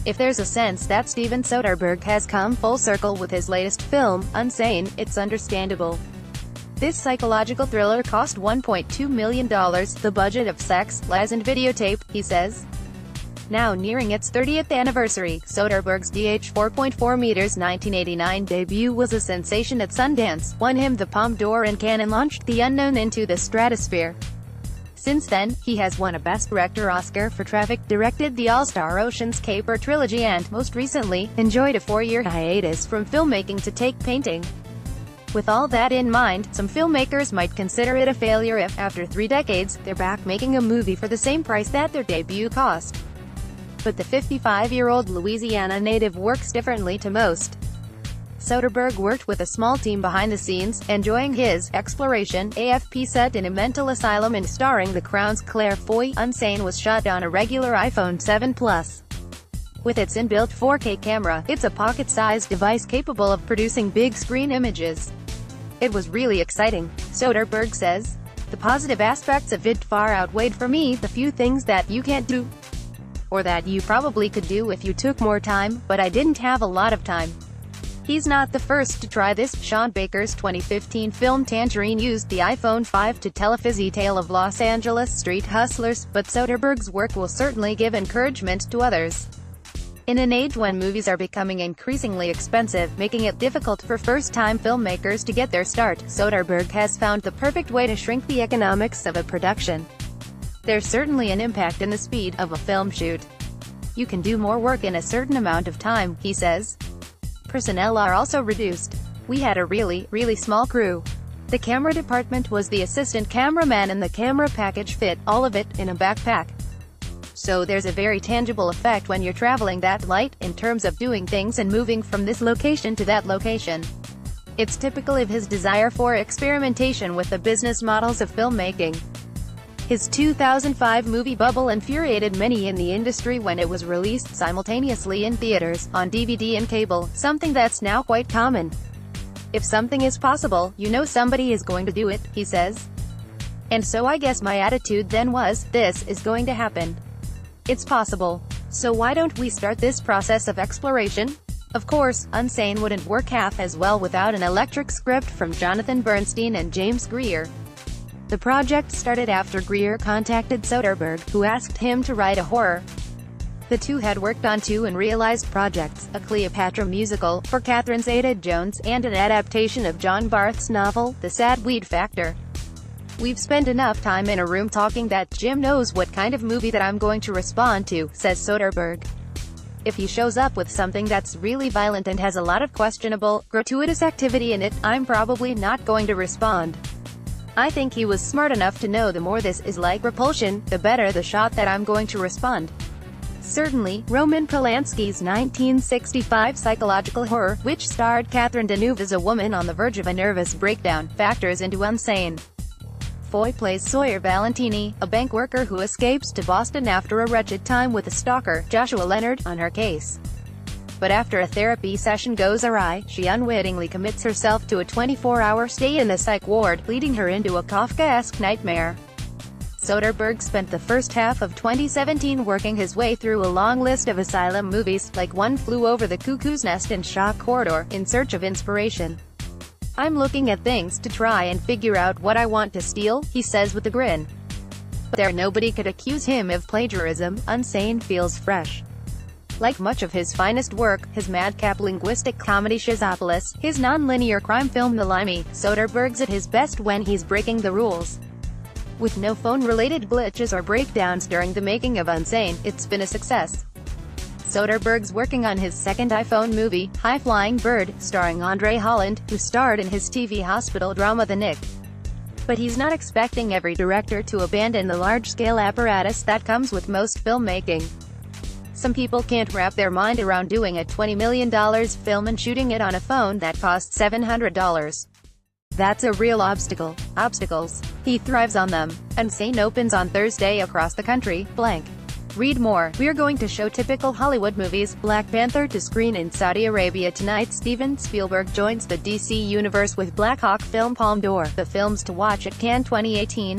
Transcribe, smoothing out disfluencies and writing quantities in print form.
If there's a sense that Steven Soderbergh has come full circle with his latest film, Unsane, it's understandable. This psychological thriller cost $1.2 million, the budget of Sex, Lies and Videotape, he says. Now nearing its 30th anniversary, Soderbergh's DH 4.4 meters 1989 debut was a sensation at Sundance, won him the Palme d'Or and Cannes, and launched the unknown into the stratosphere. Since then, he has won a Best Director Oscar for Traffic, directed the all-star Ocean's Caper trilogy, and, most recently, enjoyed a 4-year hiatus from filmmaking to take painting. With all that in mind, some filmmakers might consider it a failure if, after 3 decades, they're back making a movie for the same price that their debut cost. But the 55-year-old Louisiana native works differently to most. Soderbergh worked with a small team behind the scenes, enjoying his exploration. AFP set in a mental asylum and starring the Crown's Claire Foy, Unsane was shot on a regular iPhone 7 Plus. With its inbuilt 4K camera, it's a pocket-sized device capable of producing big-screen images. It was really exciting, Soderbergh says. The positive aspects of it far outweighed for me the few things that you can't do, or that you probably could do if you took more time, but I didn't have a lot of time. He's not the first to try this. Sean Baker's 2015 film Tangerine used the iPhone 5 to tell a fizzy tale of Los Angeles street hustlers, but Soderbergh's work will certainly give encouragement to others. In an age when movies are becoming increasingly expensive, making it difficult for first-time filmmakers to get their start, Soderbergh has found the perfect way to shrink the economics of a production. There's certainly an impact in the speed of a film shoot. You can do more work in a certain amount of time, he says. Personnel are also reduced. We had a really small crew. The camera department was the assistant cameraman and the camera package fit, all of it, in a backpack. So there's a very tangible effect when you're traveling that light, in terms of doing things and moving from this location to that location. It's typical of his desire for experimentation with the business models of filmmaking. His 2005 movie Bubble infuriated many in the industry when it was released simultaneously in theaters, on DVD and cable, something that's now quite common. If something is possible, you know somebody is going to do it, he says. And so I guess my attitude then was, this is going to happen. It's possible. So why don't we start this process of exploration? Of course, Unsane wouldn't work half as well without an electric script from Jonathan Bernstein and James Greer. The project started after Greer contacted Soderbergh, who asked him to write a horror. The two had worked on 2 unrealized projects, a Cleopatra musical, for Catherine Zeta-Jones, and an adaptation of John Barth's novel, The Sad Weed Factor. We've spent enough time in a room talking that Jim knows what kind of movie that I'm going to respond to, says Soderbergh. If he shows up with something that's really violent and has a lot of questionable, gratuitous activity in it, I'm probably not going to respond. I think he was smart enough to know the more this is like Repulsion, the better the shot that I'm going to respond. Certainly, Roman Polanski's 1965 psychological horror, which starred Catherine Deneuve as a woman on the verge of a nervous breakdown, factors into Unsane. Foy plays Sawyer Valentini, a bank worker who escapes to Boston after a wretched time with a stalker, Joshua Leonard, on her case. But after a therapy session goes awry, she unwittingly commits herself to a 24-hour stay in the psych ward, leading her into a Kafkaesque nightmare. Soderbergh spent the first half of 2017 working his way through a long list of asylum movies, like One Flew Over the Cuckoo's Nest and Shock Corridor, in search of inspiration. I'm looking at things to try and figure out what I want to steal, he says with a grin. But there nobody could accuse him of plagiarism. Unsane feels fresh. Like much of his finest work, his madcap linguistic comedy Schizopolis, his non-linear crime film The Limey, Soderbergh's at his best when he's breaking the rules. With no phone-related glitches or breakdowns during the making of Unsane, it's been a success. Soderbergh's working on his second iPhone movie, High Flying Bird, starring Andre Holland, who starred in his TV hospital drama The Nick. But he's not expecting every director to abandon the large-scale apparatus that comes with most filmmaking. Some people can't wrap their mind around doing a $20 million film and shooting it on a phone that costs $700. That's a real obstacle. Obstacles. He thrives on them. Unsane opens on Thursday across the country. Read more. We're going to show typical Hollywood movies. Black Panther to screen in Saudi Arabia tonight. Steven Spielberg joins the DC universe with Black Hawk film Palme d'Or. The films to watch at Cannes 2018.